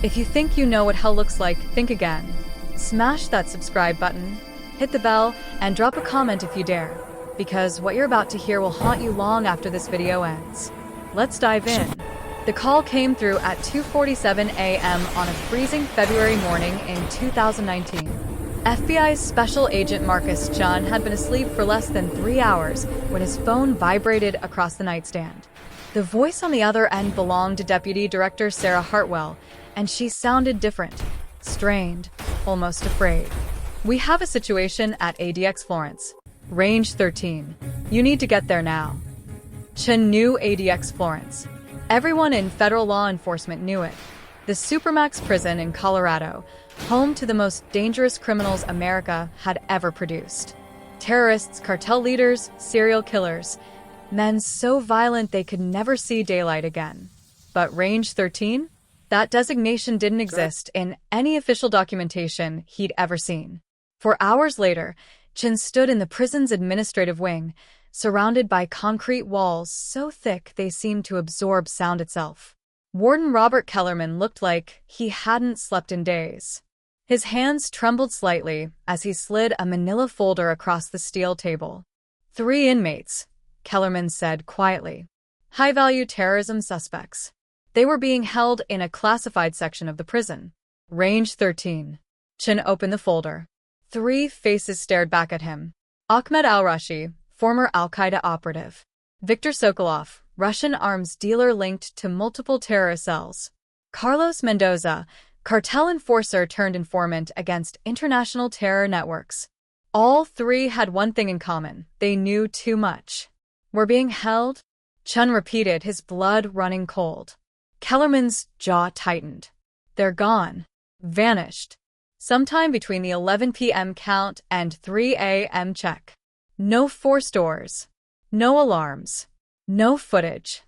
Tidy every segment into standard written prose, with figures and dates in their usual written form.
If you think you know what hell looks like, think again. Smash that subscribe button, hit the bell, and drop a comment if you dare, because what you're about to hear will haunt you long after this video ends. Let's dive in. The call came through at 2:47 a.m. on a freezing February morning in 2019. FBI's Special Agent Marcus Chen had been asleep for less than 3 hours when his phone vibrated across the nightstand. The voice on the other end belonged to Deputy Director Sarah Hartwell, and she sounded different, strained, almost afraid. "We have a situation at ADX Florence. Range 13. You need to get there now." Chen knew ADX Florence. Everyone in federal law enforcement knew it. The supermax prison in Colorado, home to the most dangerous criminals America had ever produced. Terrorists, cartel leaders, serial killers, men so violent they could never see daylight again. But Range 13? That designation didn't exist in any official documentation he'd ever seen. For hours later, Chen stood in the prison's administrative wing, surrounded by concrete walls so thick they seemed to absorb sound itself. Warden Robert Kellerman looked like he hadn't slept in days. His hands trembled slightly as he slid a manila folder across the steel table. 3 inmates, Kellerman said quietly. High-value terrorism suspects. They were being held in a classified section of the prison. Range 13. Chen opened the folder. 3 faces stared back at him. Ahmed al-Rashi, former Al-Qaeda operative. Viktor Sokolov, Russian arms dealer linked to multiple terror cells. Carlos Mendoza, cartel enforcer turned informant against international terror networks. All 3 had one thing in common. They knew too much. "We're being held?" Chen repeated, his blood running cold. Kellerman's jaw tightened. "They're gone. Vanished. Sometime between the 11 p.m. count and 3 a.m. check. No forced doors. No alarms. No footage."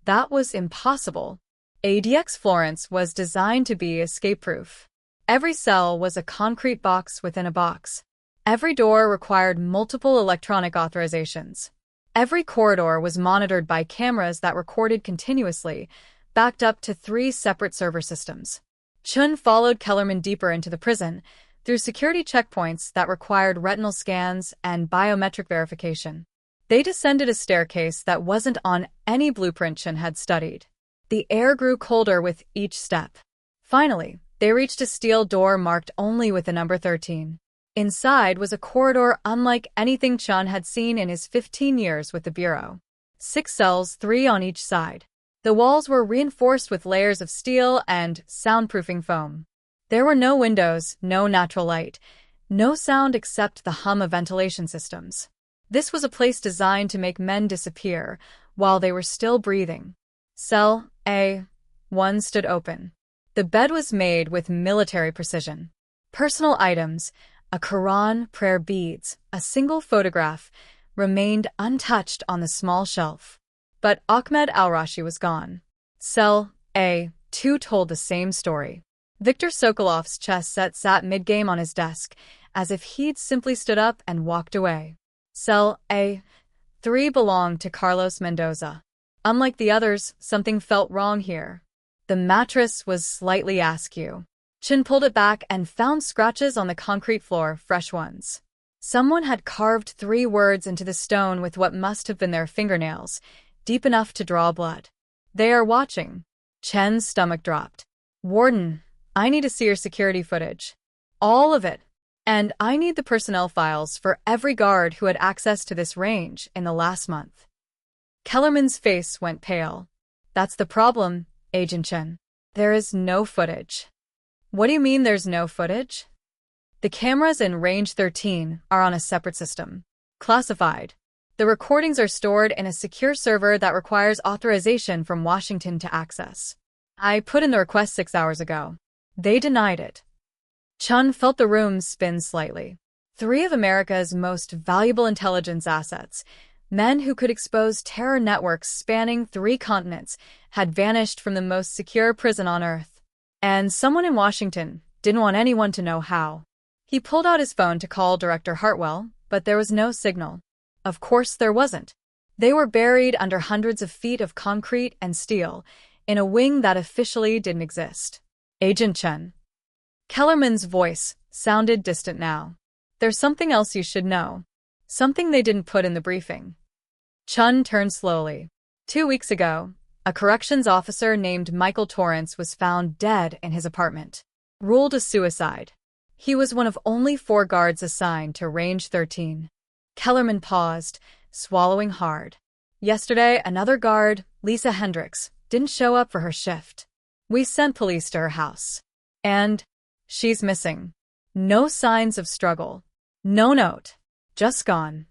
That was impossible. ADX Florence was designed to be escape-proof. Every cell was a concrete box within a box. Every door required multiple electronic authorizations. Every corridor was monitored by cameras that recorded continuously, backed up to 3 separate server systems. Chen followed Kellerman deeper into the prison, through security checkpoints that required retinal scans and biometric verification. They descended a staircase that wasn't on any blueprint Chen had studied. The air grew colder with each step. Finally, they reached a steel door marked only with the number 13. Inside was a corridor unlike anything Chen had seen in his 15 years with the Bureau. 6 cells, 3 on each side. The walls were reinforced with layers of steel and soundproofing foam. There were no windows, no natural light, no sound except the hum of ventilation systems. This was a place designed to make men disappear while they were still breathing. Cell A1 stood open. The bed was made with military precision. Personal items, a Quran, prayer beads, a single photograph, remained untouched on the small shelf. But Ahmed al-Rashi was gone. Cell A2 told the same story. Viktor Sokolov's chess set sat mid-game on his desk, as if he'd simply stood up and walked away. Cell A3 belonged to Carlos Mendoza. Unlike the others, something felt wrong here. The mattress was slightly askew. Chen pulled it back and found scratches on the concrete floor, fresh ones. Someone had carved 3 words into the stone with what must have been their fingernails, deep enough to draw blood. "They are watching." Chen's stomach dropped. "Warden, I need to see your security footage. All of it. And I need the personnel files for every guard who had access to this range in the last month." Kellerman's face went pale. "That's the problem, Agent Chen. There is no footage." "What do you mean there's no footage?" "The cameras in Range 13 are on a separate system. Classified. The recordings are stored in a secure server that requires authorization from Washington to access. I put in the request 6 hours ago. They denied it." Chen felt the room spin slightly. 3 of America's most valuable intelligence assets, men who could expose terror networks spanning 3 continents, had vanished from the most secure prison on Earth. And someone in Washington didn't want anyone to know how. He pulled out his phone to call Director Hartwell, but there was no signal. Of course there wasn't. They were buried under hundreds of feet of concrete and steel, in a wing that officially didn't exist. Agent Chen. Kellerman's voice sounded distant now. There's something else you should know. Something they didn't put in the briefing. Chen turned slowly. 2 weeks ago, a corrections officer named Michael Torrance was found dead in his apartment. Ruled a suicide. He was one of only 4 guards assigned to Range 13. Kellerman paused, swallowing hard. Yesterday, another guard, Lisa Hendricks, didn't show up for her shift. We sent police to her house. And she's missing. No signs of struggle. No note. Just gone.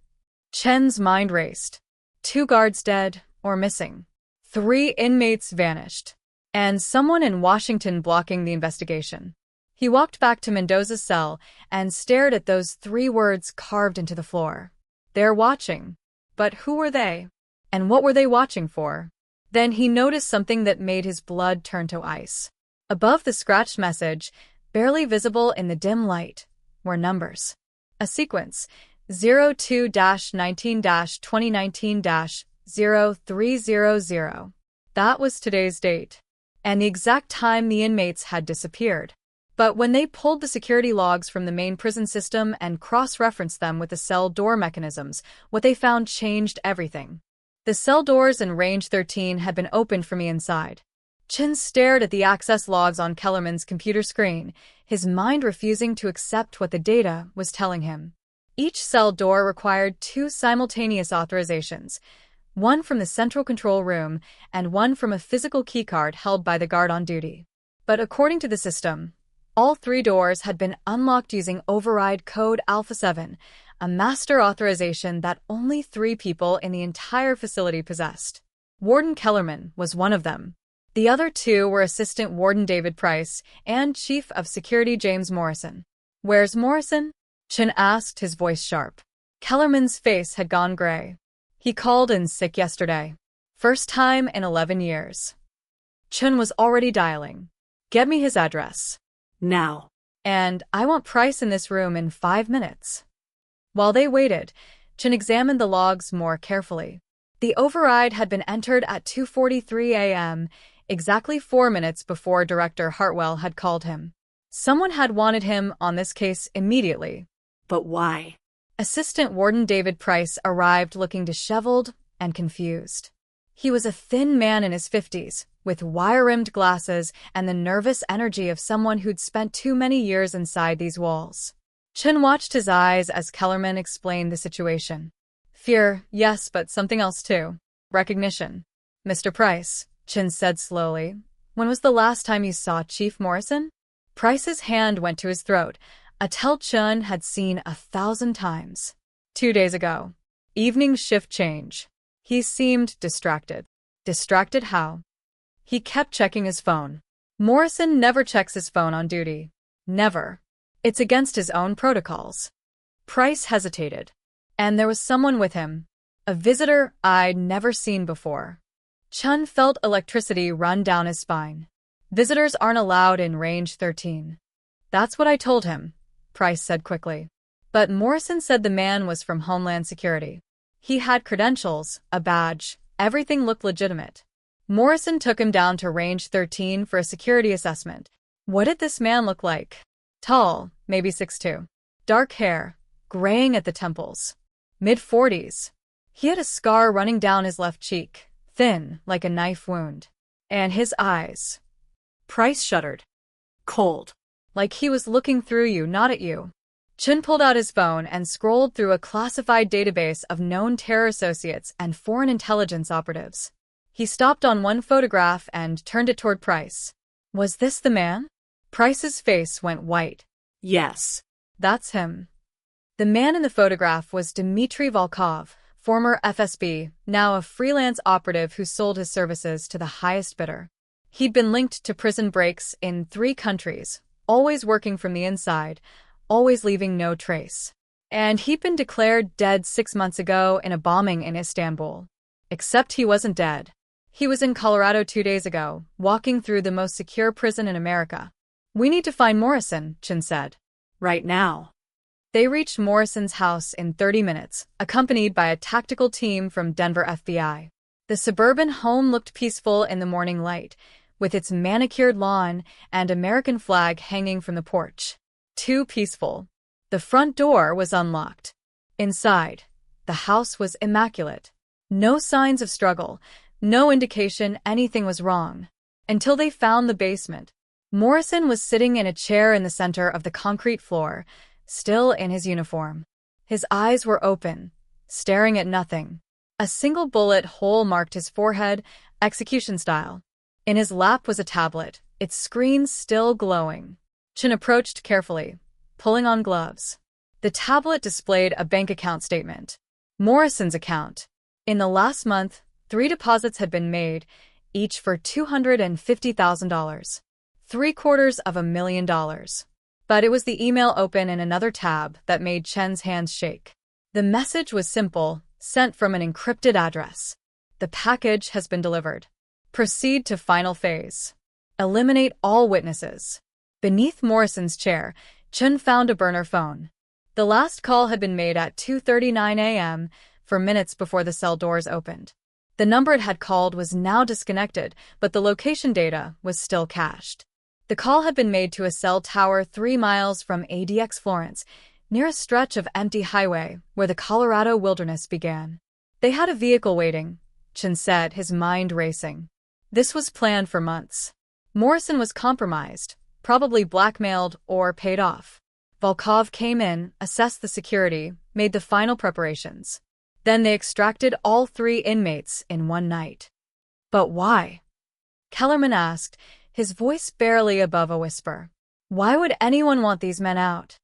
Chen's mind raced. 2 guards dead or missing. 3 inmates vanished. And someone in Washington blocking the investigation. He walked back to Mendoza's cell and stared at those 3 words carved into the floor. They're watching. But who were they? And what were they watching for? Then he noticed something that made his blood turn to ice. Above the scratched message, barely visible in the dim light, were numbers. A sequence, 02-19-2019-0300. That was today's date, and the exact time the inmates had disappeared. But when they pulled the security logs from the main prison system and cross-referenced them with the cell door mechanisms, what they found changed everything. The cell doors in Range 13 had been opened from the inside. Chen stared at the access logs on Kellerman's computer screen, his mind refusing to accept what the data was telling him. Each cell door required 2 simultaneous authorizations, one from the central control room and one from a physical keycard held by the guard on duty. But according to the system, all 3 doors had been unlocked using override code Alpha 7, a master authorization that only 3 people in the entire facility possessed. Warden Kellerman was one of them. The other 2 were Assistant Warden David Price and Chief of Security James Morrison. "Where's Morrison?" Chen asked, his voice sharp. Kellerman's face had gone gray. "He called in sick yesterday. First time in 11 years. Chen was already dialing. "Get me his address. Now. And I want Price in this room in 5 minutes. While they waited, Chen examined the logs more carefully. The override had been entered at 2:43 a.m., exactly 4 minutes before Director Hartwell had called him. Someone had wanted him on this case immediately. But why? Assistant Warden David Price arrived looking disheveled and confused. He was a thin man in his 50s, with wire-rimmed glasses and the nervous energy of someone who'd spent too many years inside these walls. Chen watched his eyes as Kellerman explained the situation. "Fear, yes, but something else too. Recognition." "Mr. Price," Chen said slowly, "when was the last time you saw Chief Morrison?" Price's hand went to his throat, a tell Chen had seen 1,000 times. 2 days ago. Evening shift change. He seemed distracted. Distracted how? He kept checking his phone. Morrison never checks his phone on duty. Never. It's against his own protocols. Price hesitated. And there was someone with him. A visitor I'd never seen before. Chen felt electricity run down his spine. Visitors aren't allowed in Range 13. That's what I told him, Price said quickly. But Morrison said the man was from Homeland Security. He had credentials, a badge, everything looked legitimate. Morrison took him down to Range 13 for a security assessment. What did this man look like? Tall, maybe 6'2". Dark hair, graying at the temples. Mid-40s. He had a scar running down his left cheek, thin, like a knife wound. And his eyes. Price shuddered. Cold. Like he was looking through you, not at you. Chen pulled out his phone and scrolled through a classified database of known terror associates and foreign intelligence operatives. He stopped on one photograph and turned it toward Price. Was this the man? Price's face went white. Yes. That's him. The man in the photograph was Dmitry Volkov, former FSB, now a freelance operative who sold his services to the highest bidder. He'd been linked to prison breaks in 3 countries, always working from the inside, always leaving no trace. And he'd been declared dead 6 months ago in a bombing in Istanbul. Except he wasn't dead. He was in Colorado 2 days ago, walking through the most secure prison in America. "We need to find Morrison," Chen said. "Right now." They reached Morrison's house in 30 minutes, accompanied by a tactical team from Denver FBI. The suburban home looked peaceful in the morning light, with its manicured lawn and American flag hanging from the porch. Too peaceful. The front door was unlocked. Inside, the house was immaculate. No signs of struggle, no indication anything was wrong. Until they found the basement. Morrison was sitting in a chair in the center of the concrete floor, still in his uniform. His eyes were open, staring at nothing. A single bullet hole marked his forehead, execution style. In his lap was a tablet, its screen still glowing. Chen approached carefully, pulling on gloves. The tablet displayed a bank account statement. Morrison's account. In the last month, 3 deposits had been made, each for $250,000. $750,000. But it was the email open in another tab that made Chen's hands shake. The message was simple, sent from an encrypted address. The package has been delivered. Proceed to final phase. Eliminate all witnesses. Beneath Morrison's chair, Chen found a burner phone. The last call had been made at 2:39 a.m., for minutes before the cell doors opened. The number it had called was now disconnected, but the location data was still cached. The call had been made to a cell tower 3 miles from ADX Florence, near a stretch of empty highway where the Colorado wilderness began. They had a vehicle waiting, Chen said, his mind racing. This was planned for months. Morrison was compromised, probably blackmailed or paid off. Volkov came in, assessed the security, made the final preparations. Then they extracted all 3 inmates in one night. But why? Kellerman asked, his voice barely above a whisper. Why would anyone want these men out?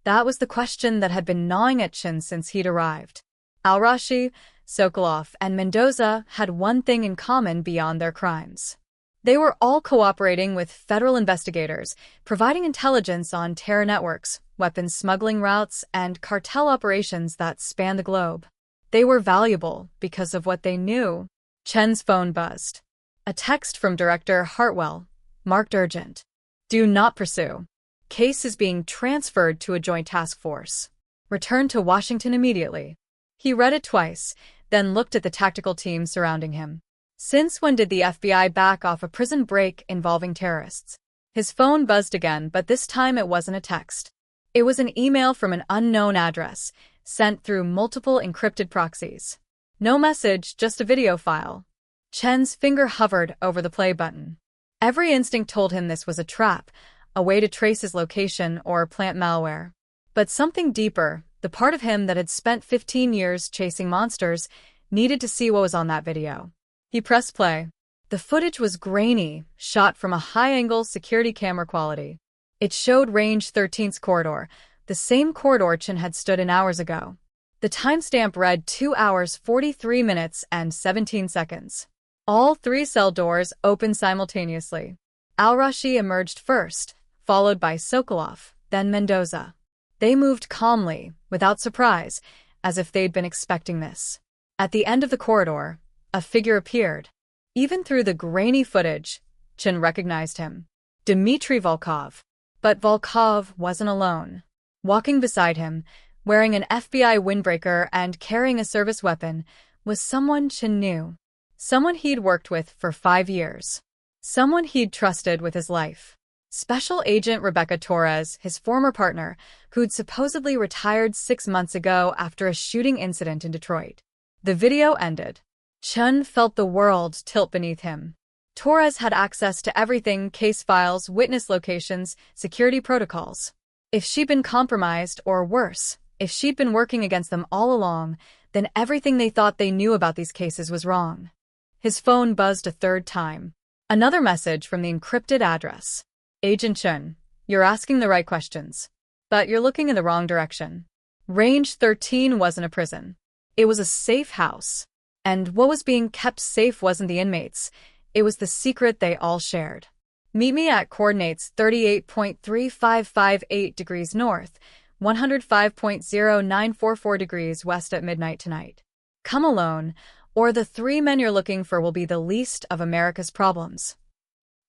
That was the question that had been gnawing at Chen since he'd arrived. Al-Rashi, Sokolov, and Mendoza had one thing in common beyond their crimes. They were all cooperating with federal investigators, providing intelligence on terror networks, weapons smuggling routes, and cartel operations that spanned the globe. They were valuable because of what they knew. Chen's phone buzzed. A text from Director Hartwell, marked urgent. Do not pursue. Case is being transferred to a joint task force. Return to Washington immediately. He read it twice, then looked at the tactical team surrounding him. Since when did the FBI back off a prison break involving terrorists? His phone buzzed again, but this time it wasn't a text. It was an email from an unknown address, sent through multiple encrypted proxies. No message, just a video file. Chen's finger hovered over the play button. Every instinct told him this was a trap, a way to trace his location or plant malware. But something deeper, the part of him that had spent 15 years chasing monsters, needed to see what was on that video. He pressed play. The footage was grainy, shot from a high-angle security camera quality. It showed Range 13's corridor, the same corridor Chen had stood in hours ago. The timestamp read 2 hours 43 minutes and 17 seconds. All 3 cell doors opened simultaneously. Al-Rashi emerged first, followed by Sokolov, then Mendoza. They moved calmly, without surprise, as if they'd been expecting this. At the end of the corridor, a figure appeared. Even through the grainy footage, Chen recognized him. Dmitry Volkov. But Volkov wasn't alone. Walking beside him, wearing an FBI windbreaker and carrying a service weapon, was someone Chen knew. Someone he'd worked with for 5 years. Someone he'd trusted with his life. Special Agent Rebecca Torres, his former partner, who'd supposedly retired 6 months ago after a shooting incident in Detroit. The video ended. Chen felt the world tilt beneath him. Torres had access to everything: case files, witness locations, security protocols. If she'd been compromised, or worse, if she'd been working against them all along, then everything they thought they knew about these cases was wrong. His phone buzzed a 3rd time. Another message from the encrypted address. Agent Chen, you're asking the right questions, but you're looking in the wrong direction. Range 13 wasn't a prison. It was a safe house. And what was being kept safe wasn't the inmates. It was the secret they all shared. Meet me at coordinates 38.3558 degrees north, 105.0944 degrees west at midnight tonight. Come alone, or the 3 men you're looking for will be the least of America's problems.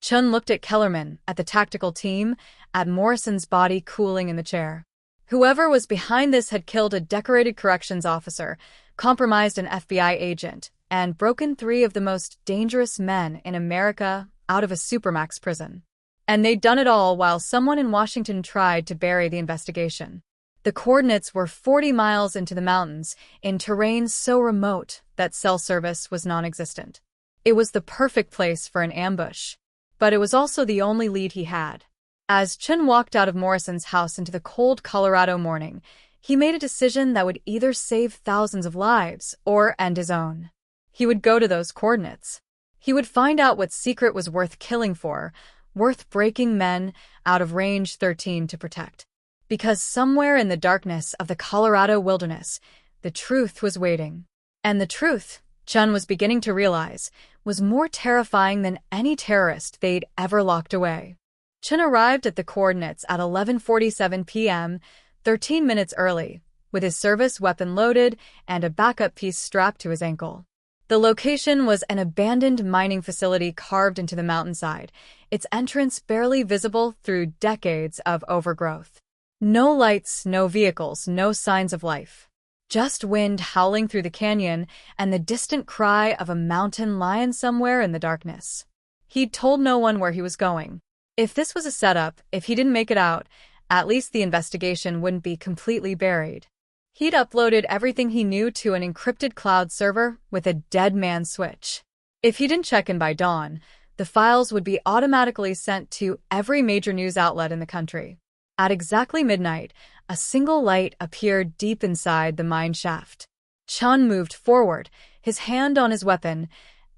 Chen looked at Kellerman, at the tactical team, at Morrison's body cooling in the chair. Whoever was behind this had killed a decorated corrections officer, compromised an FBI agent, and broken 3 of the most dangerous men in America out of a supermax prison. And they'd done it all while someone in Washington tried to bury the investigation. The coordinates were 40 miles into the mountains, in terrain so remote that cell service was non-existent. It was the perfect place for an ambush, but it was also the only lead he had. As Chen walked out of Morrison's house into the cold Colorado morning, he made a decision that would either save thousands of lives or end his own. He would go to those coordinates. He would find out what secret was worth killing for, worth breaking men out of range 13 to protect. Because somewhere in the darkness of the Colorado wilderness, the truth was waiting. And the truth, Chen was beginning to realize, was more terrifying than any terrorist they'd ever locked away. Chen arrived at the coordinates at 11:47 p.m., 13 minutes early, with his service weapon loaded and a backup piece strapped to his ankle. The location was an abandoned mining facility carved into the mountainside, its entrance barely visible through decades of overgrowth. No lights, no vehicles, no signs of life. Just wind howling through the canyon and the distant cry of a mountain lion somewhere in the darkness. He'd told no one where he was going. If this was a setup, if he didn't make it out, at least the investigation wouldn't be completely buried. He'd uploaded everything he knew to an encrypted cloud server with a dead man switch. If he didn't check in by dawn, the files would be automatically sent to every major news outlet in the country. At exactly midnight, a single light appeared deep inside the mine shaft. Chen moved forward, his hand on his weapon,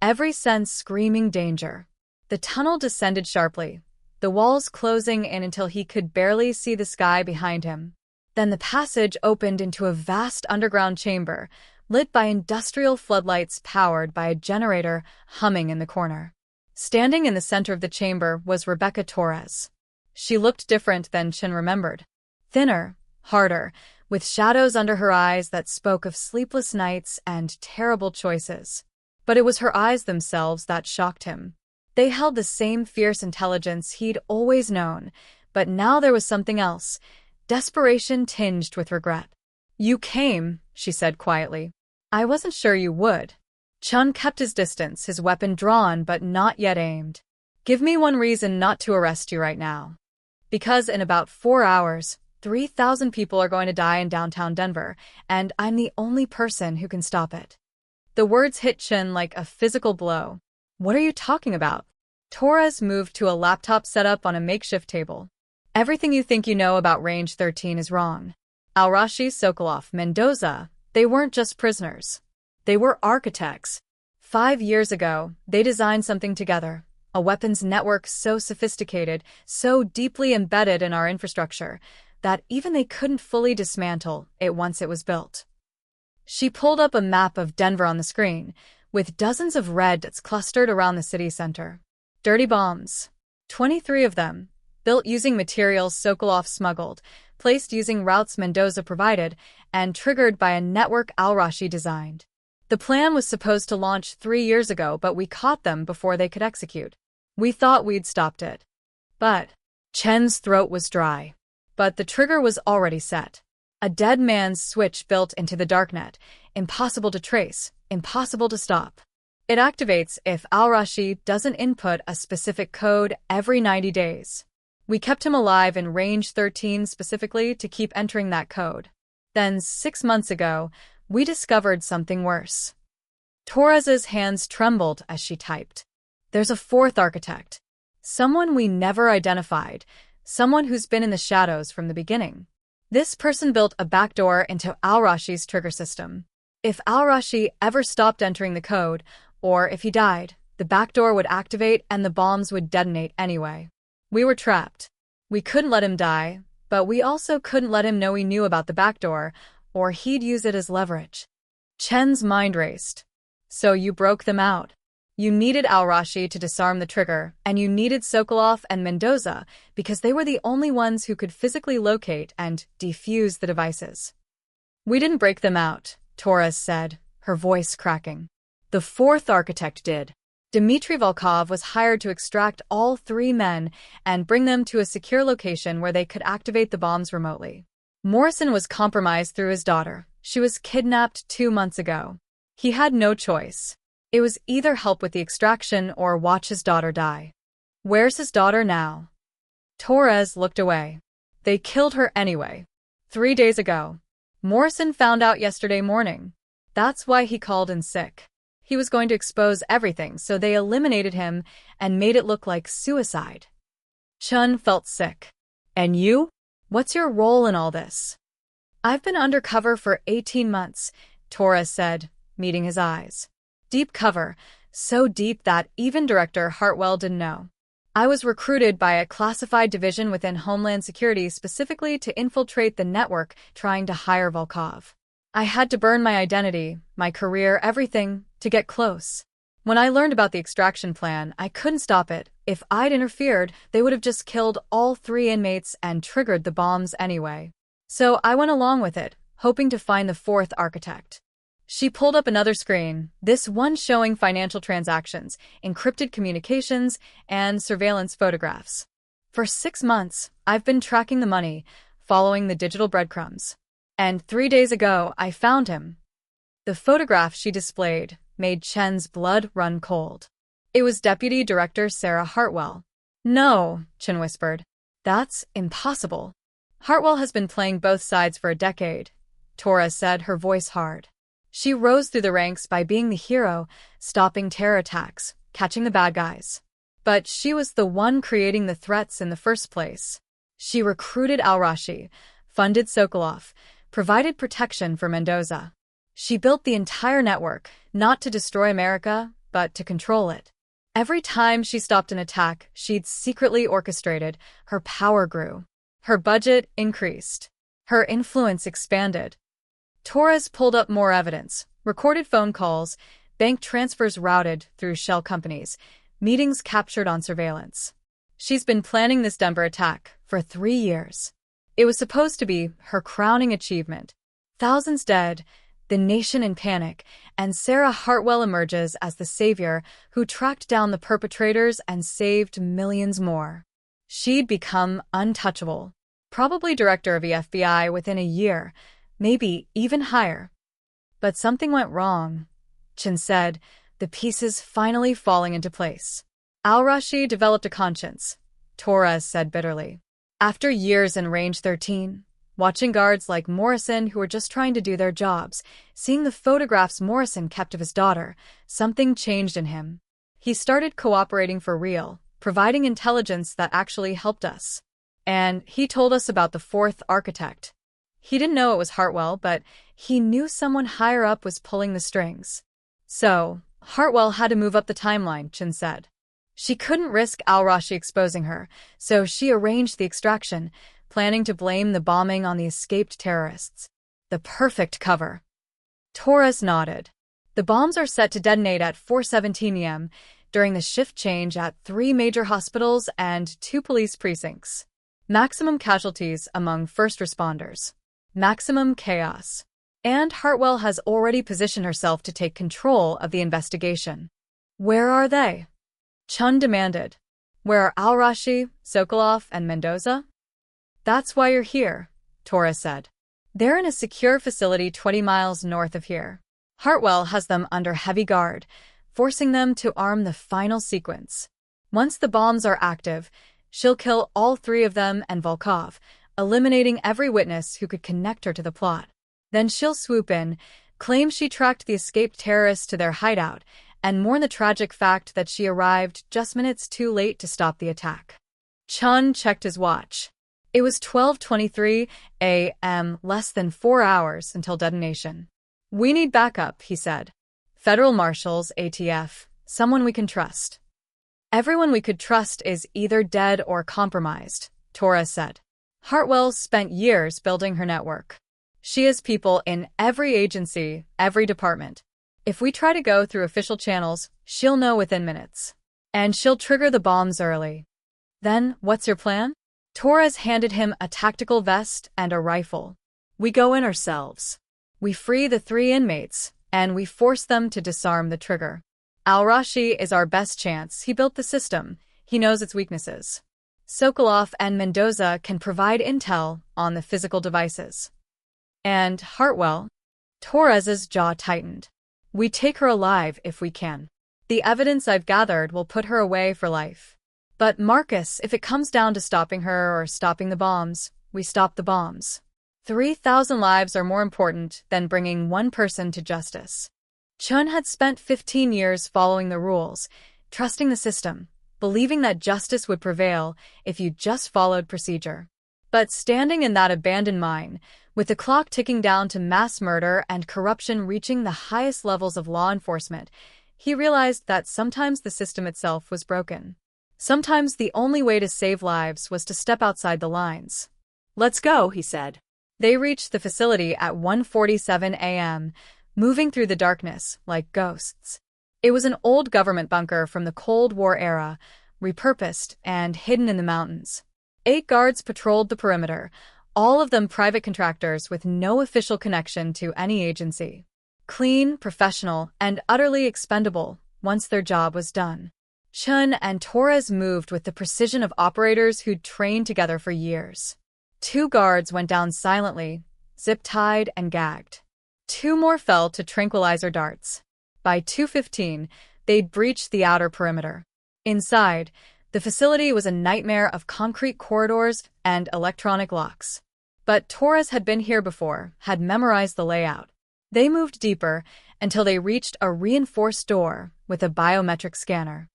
every sense screaming danger. The tunnel descended sharply, the walls closing in until he could barely see the sky behind him. Then the passage opened into a vast underground chamber, lit by industrial floodlights powered by a generator humming in the corner. Standing in the center of the chamber was Rebecca Torres. She looked different than Chen remembered. Thinner, harder, with shadows under her eyes that spoke of sleepless nights and terrible choices. But it was her eyes themselves that shocked him. They held the same fierce intelligence he'd always known, but now there was something else, desperation tinged with regret. "You came," she said quietly. "I wasn't sure you would." Chen kept his distance, his weapon drawn but not yet aimed. "Give me one reason not to arrest you right now." "Because in about 4 hours, 3,000 people are going to die in downtown Denver, and I'm the only person who can stop it." The words hit Chen like a physical blow. "What are you talking about?" Torres moved to a laptop set up on a makeshift table. "Everything you think you know about Range 13 is wrong. Al-Rashi, Sokolov, Mendoza, they weren't just prisoners. They were architects. 5 years ago, they designed something together, a weapons network so sophisticated, so deeply embedded in our infrastructure, that even they couldn't fully dismantle it once it was built." She pulled up a map of Denver on the screen, with dozens of red dots clustered around the city center. Dirty bombs. 23 of them, built using materials Sokolov smuggled, placed using routes Mendoza provided, and triggered by a network Al-Rashi designed. The plan was supposed to launch 3 years ago, but we caught them before they could execute. We thought we'd stopped it. But Chen's throat was dry. But the trigger was already set. A dead man's switch built into the darknet, impossible to trace, impossible to stop. It activates if Al-Rashi doesn't input a specific code every 90 days. We kept him alive in Range 13 specifically to keep entering that code. Then 6 months ago, we discovered something worse. Torres's hands trembled as she typed. "There's a fourth architect. Someone we never identified, someone who's been in the shadows from the beginning. This person built a backdoor into Al-Rashi's trigger system. If Al-Rashi ever stopped entering the code, or if he died, the backdoor would activate and the bombs would detonate anyway. We were trapped. We couldn't let him die, but we also couldn't let him know we knew about the backdoor, or he'd use it as leverage." Chen's mind raced. "So you broke them out. You needed Al-Rashi to disarm the trigger, and you needed Sokolov and Mendoza because they were the only ones who could physically locate and defuse the devices." "We didn't break them out," Torres said, her voice cracking. "The fourth architect did. Dmitry Volkov was hired to extract all 3 men and bring them to a secure location where they could activate the bombs remotely. Morrison was compromised through his daughter. She was kidnapped 2 months ago. He had no choice. It was either help with the extraction or watch his daughter die. Where's his daughter now? Torres looked away. They killed her anyway. 3 days ago. Morrison found out yesterday morning. That's why he called in sick. He was going to expose everything, so they eliminated him and made it look like suicide. Chen felt sick. And you? What's your role in all this? I've been undercover for 18 months, Torres said, meeting his eyes. Deep cover, so deep that even Director Hartwell didn't know. I was recruited by a classified division within Homeland Security specifically to infiltrate the network trying to hire Volkov. I had to burn my identity, my career, everything, to get close. When I learned about the extraction plan, I couldn't stop it. If I'd interfered, they would have just killed all 3 inmates and triggered the bombs anyway. So I went along with it, hoping to find the 4th architect. She pulled up another screen, this one showing financial transactions, encrypted communications, and surveillance photographs. For 6 months, I've been tracking the money, following the digital breadcrumbs. And 3 days ago, I found him. The photograph she displayed made Chen's blood run cold. It was Deputy Director Sarah Hartwell. No, Chen whispered. That's impossible. Hartwell has been playing both sides for a decade, Torres said, her voice hard. She rose through the ranks by being the hero, stopping terror attacks, catching the bad guys. But she was the one creating the threats in the first place. She recruited al-Rashi, funded Sokolov, provided protection for Mendoza. She built the entire network, not to destroy America, but to control it. Every time she stopped an attack she'd secretly orchestrated, her power grew. Her budget increased. Her influence expanded. Torres pulled up more evidence, recorded phone calls, bank transfers routed through shell companies, meetings captured on surveillance. She's been planning this Denver attack for 3 years. It was supposed to be her crowning achievement. Thousands dead, the nation in panic, and Sarah Hartwell emerges as the savior who tracked down the perpetrators and saved millions more. She'd become untouchable, probably director of the FBI within a year, maybe even higher. But something went wrong, Chen said, the pieces finally falling into place. Al-Rashi developed a conscience, Torres said bitterly. After years in Range 13, watching guards like Morrison who were just trying to do their jobs, seeing the photographs Morrison kept of his daughter, something changed in him. He started cooperating for real, providing intelligence that actually helped us. And he told us about the 4th architect. He didn't know it was Hartwell, but he knew someone higher up was pulling the strings. So, Hartwell had to move up the timeline, Chen said. She couldn't risk al-Rashi exposing her, so she arranged the extraction, planning to blame the bombing on the escaped terrorists. The perfect cover. Torres nodded. The bombs are set to detonate at 4:17 a.m. during the shift change at 3 major hospitals and 2 police precincts. Maximum casualties among first responders. Maximum chaos. And Hartwell has already positioned herself to take control of the investigation. Where are they? Chen demanded. Where are al-Rashi, Sokolov, and Mendoza? That's why you're here, Torres said. They're in a secure facility 20 miles north of here. Hartwell has them under heavy guard, forcing them to arm the final sequence. Once the bombs are active, she'll kill all 3 of them and Volkov, eliminating every witness who could connect her to the plot. Then she'll swoop in, claim she tracked the escaped terrorists to their hideout, and mourn the tragic fact that she arrived just minutes too late to stop the attack. Chen checked his watch. It was 12:23 a.m., less than 4 hours until detonation. We need backup, he said. Federal Marshals, ATF, someone we can trust. Everyone we could trust is either dead or compromised, Torres said. Hartwell spent years building her network. She has people in every agency, every department. If we try to go through official channels, she'll know within minutes. And she'll trigger the bombs early. Then, what's your plan? Torres handed him a tactical vest and a rifle. We go in ourselves. We free the 3 inmates, and we force them to disarm the trigger. Al-Rashi is our best chance. He built the system. He knows its weaknesses. Sokolov and Mendoza can provide intel on the physical devices. And Hartwell? Torres's jaw tightened. We take her alive if we can. The evidence I've gathered will put her away for life. But Marcus, if it comes down to stopping her or stopping the bombs, we stop the bombs. 3,000 lives are more important than bringing one person to justice. Chen had spent 15 years following the rules, trusting the system, believing that justice would prevail if you just followed procedure. But standing in that abandoned mine, with the clock ticking down to mass murder and corruption reaching the highest levels of law enforcement, he realized that sometimes the system itself was broken. Sometimes the only way to save lives was to step outside the lines. "Let's go," he said. They reached the facility at 1:47 a.m., moving through the darkness like ghosts. It was an old government bunker from the Cold War era, repurposed and hidden in the mountains. 8 guards patrolled the perimeter, all of them private contractors with no official connection to any agency. Clean, professional, and utterly expendable once their job was done. Chen and Torres moved with the precision of operators who'd trained together for years. 2 guards went down silently, zip-tied and gagged. 2 more fell to tranquilizer darts. By 2:15, they'd breached the outer perimeter. Inside, the facility was a nightmare of concrete corridors and electronic locks. But Torres had been here before, had memorized the layout. They moved deeper until they reached a reinforced door with a biometric scanner.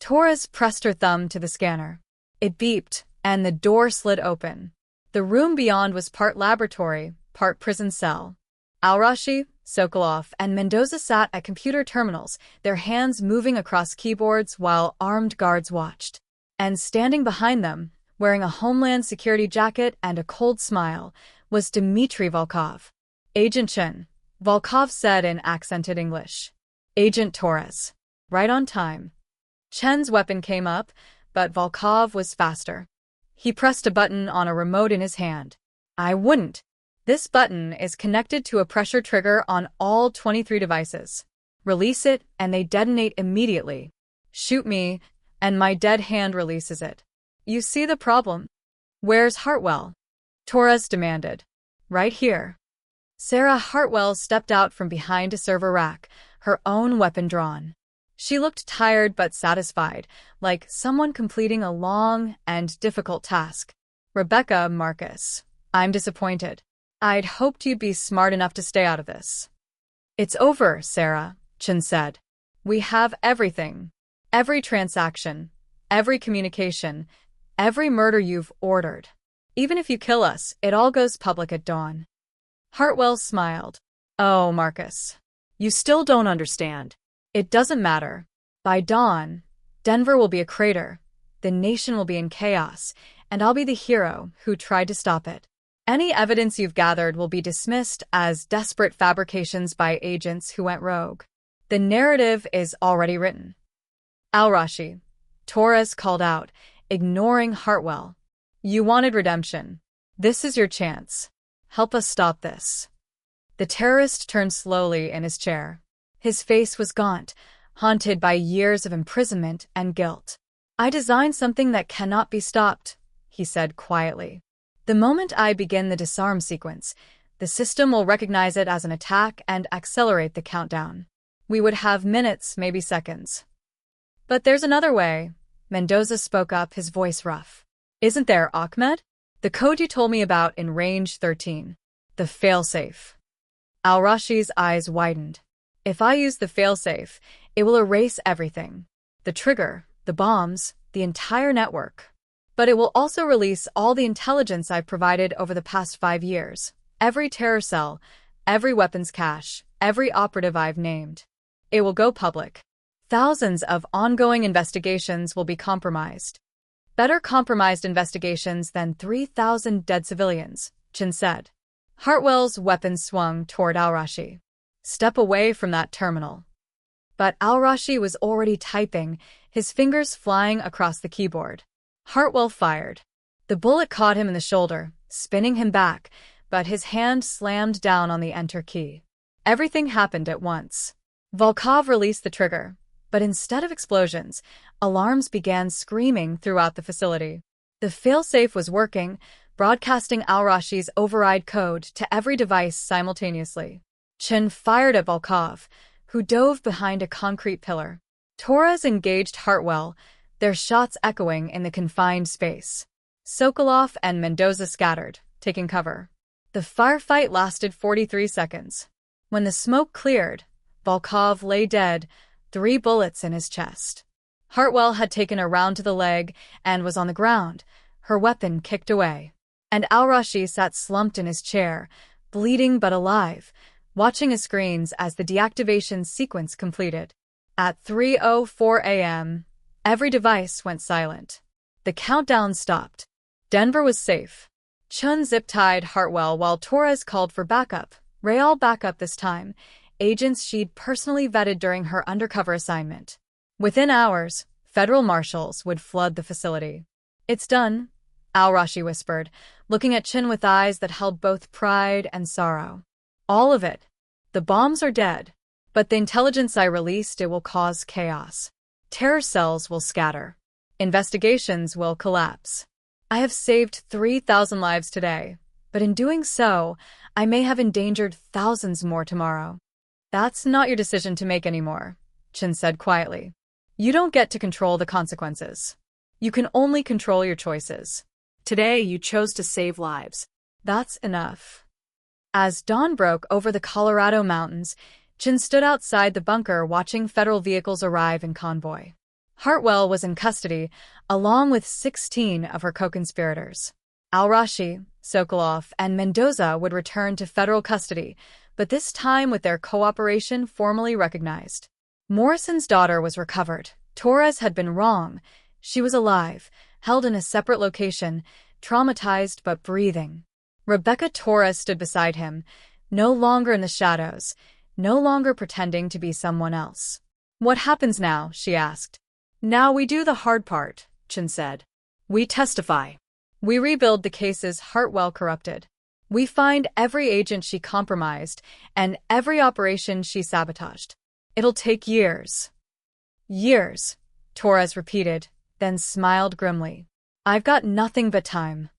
Torres pressed her thumb to the scanner. It beeped, and the door slid open. The room beyond was part laboratory, part prison cell. Al-Rashi, Sokolov, and Mendoza sat at computer terminals, their hands moving across keyboards while armed guards watched. And standing behind them, wearing a Homeland Security jacket and a cold smile, was Dmitry Volkov. "Agent Chen," Volkov said in accented English. "Agent Torres." Right on time. Chen's weapon came up, but Volkov was faster. He pressed a button on a remote in his hand. "I wouldn't. This button is connected to a pressure trigger on all 23 devices. Release it, and they detonate immediately. Shoot me, and my dead hand releases it. You see the problem? Where's Hartwell?" Torres demanded. "Right here." Sarah Hartwell stepped out from behind a server rack, her own weapon drawn. She looked tired but satisfied, like someone completing a long and difficult task. "Rebecca, Marcus, I'm disappointed. I'd hoped you'd be smart enough to stay out of this." "It's over, Sarah," Chen said. "We have everything. Every transaction, every communication, every murder you've ordered. Even if you kill us, it all goes public at dawn." Hartwell smiled. "Oh, Marcus, you still don't understand. It doesn't matter. By dawn, Denver will be a crater, the nation will be in chaos, and I'll be the hero who tried to stop it. Any evidence you've gathered will be dismissed as desperate fabrications by agents who went rogue. The narrative is already written." "Al-Rashi," Torres called out, ignoring Hartwell. "You wanted redemption. This is your chance. Help us stop this." The terrorist turned slowly in his chair. His face was gaunt, haunted by years of imprisonment and guilt. "I designed something that cannot be stopped," he said quietly. "The moment I begin the disarm sequence, the system will recognize it as an attack and accelerate the countdown. We would have minutes, maybe seconds." "But there's another way," Mendoza spoke up, his voice rough. "Isn't there, Ahmed? The code you told me about in range 13. The failsafe." Al-Rashi's eyes widened. "If I use the failsafe, it will erase everything. The trigger, the bombs, the entire network. But it will also release all the intelligence I've provided over the past 5 years. Every terror cell, every weapons cache, every operative I've named. It will go public. Thousands of ongoing investigations will be compromised. Better compromised investigations than 3,000 dead civilians," Chen said. Hartwell's weapon swung toward Al-Rashi. "Step away from that terminal." But Al-Rashi was already typing, his fingers flying across the keyboard. Hartwell fired. The bullet caught him in the shoulder, spinning him back, but his hand slammed down on the enter key. Everything happened at once. Volkov released the trigger, but instead of explosions, alarms began screaming throughout the facility. The failsafe was working, broadcasting Al-Rashi's override code to every device simultaneously. Chen fired at Volkov, who dove behind a concrete pillar. Torres engaged Hartwell, their shots echoing in the confined space. Sokolov and Mendoza scattered, taking cover. The firefight lasted 43 seconds. When the smoke cleared, Volkov lay dead, 3 bullets in his chest. Hartwell had taken a round to the leg and was on the ground, her weapon kicked away. And Al-Rashi sat slumped in his chair, bleeding but alive, watching his screens as the deactivation sequence completed. At 3:04 a.m., every device went silent. The countdown stopped. Denver was safe. Chen zip-tied Hartwell while Torres called for backup. Real backup this time, agents she'd personally vetted during her undercover assignment. Within hours, federal marshals would flood the facility. "It's done," Al-Rashi whispered, looking at Chen with eyes that held both pride and sorrow. "All of it. The bombs are dead. But the intelligence I released, it will cause chaos. Terror cells will scatter. Investigations will collapse. I have saved 3,000 lives today, but in doing so, I may have endangered thousands more tomorrow." "That's not your decision to make anymore," Chen said quietly. "You don't get to control the consequences. You can only control your choices. Today you chose to save lives. That's enough." As dawn broke over the Colorado mountains, Chen stood outside the bunker watching federal vehicles arrive in convoy. Hartwell was in custody, along with 16 of her co-conspirators. Al-Rashi, Sokolov, and Mendoza would return to federal custody, but this time with their cooperation formally recognized. Morrison's daughter was recovered. Torres had been wrong. She was alive, held in a separate location, traumatized but breathing. Rebecca Torres stood beside him, no longer in the shadows, no longer pretending to be someone else. "What happens now?" she asked. "Now we do the hard part," Chen said. "We testify. We rebuild the cases Hartwell corrupted. We find every agent she compromised and every operation she sabotaged. It'll take years." "Years," Torres repeated, then smiled grimly. "I've got nothing but time."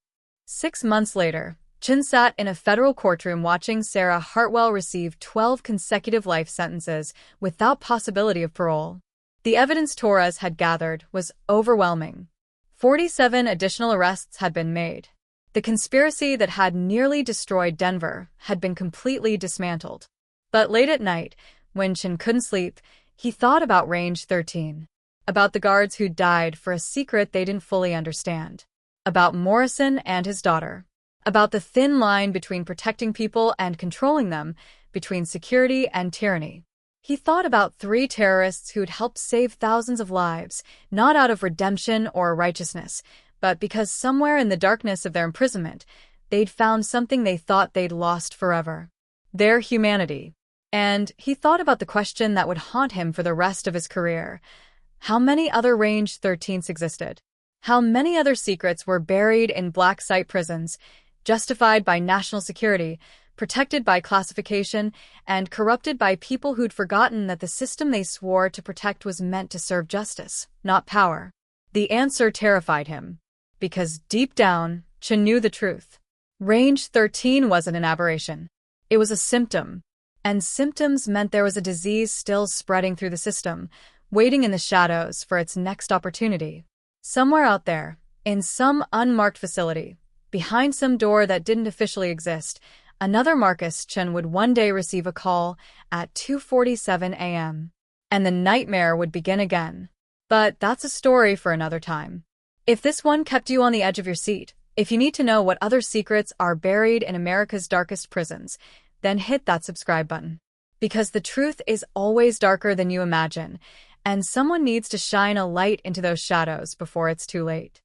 6 months later, Chen sat in a federal courtroom watching Sarah Hartwell receive 12 consecutive life sentences without possibility of parole. The evidence Torres had gathered was overwhelming. 47 additional arrests had been made. The conspiracy that had nearly destroyed Denver had been completely dismantled. But late at night, when Chen couldn't sleep, he thought about Range 13. About the guards who died for a secret they didn't fully understand. About Morrison and his daughter. About the thin line between protecting people and controlling them, between security and tyranny. He thought about 3 terrorists who'd helped save thousands of lives, not out of redemption or righteousness, but because somewhere in the darkness of their imprisonment, they'd found something they thought they'd lost forever. Their humanity. And he thought about the question that would haunt him for the rest of his career. How many other Range 13s existed? How many other secrets were buried in black site prisons, justified by national security, protected by classification, and corrupted by people who'd forgotten that the system they swore to protect was meant to serve justice, not power? The answer terrified him. Because deep down, Chen knew the truth. Range 13 wasn't an aberration. It was a symptom. And symptoms meant there was a disease still spreading through the system, waiting in the shadows for its next opportunity. Somewhere out there, in some unmarked facility, behind some door that didn't officially exist, another Marcus Chen would one day receive a call at 2:47 a.m. And the nightmare would begin again. But that's a story for another time. If this one kept you on the edge of your seat, if you need to know what other secrets are buried in America's darkest prisons, then hit that subscribe button. Because the truth is always darker than you imagine, and someone needs to shine a light into those shadows before it's too late.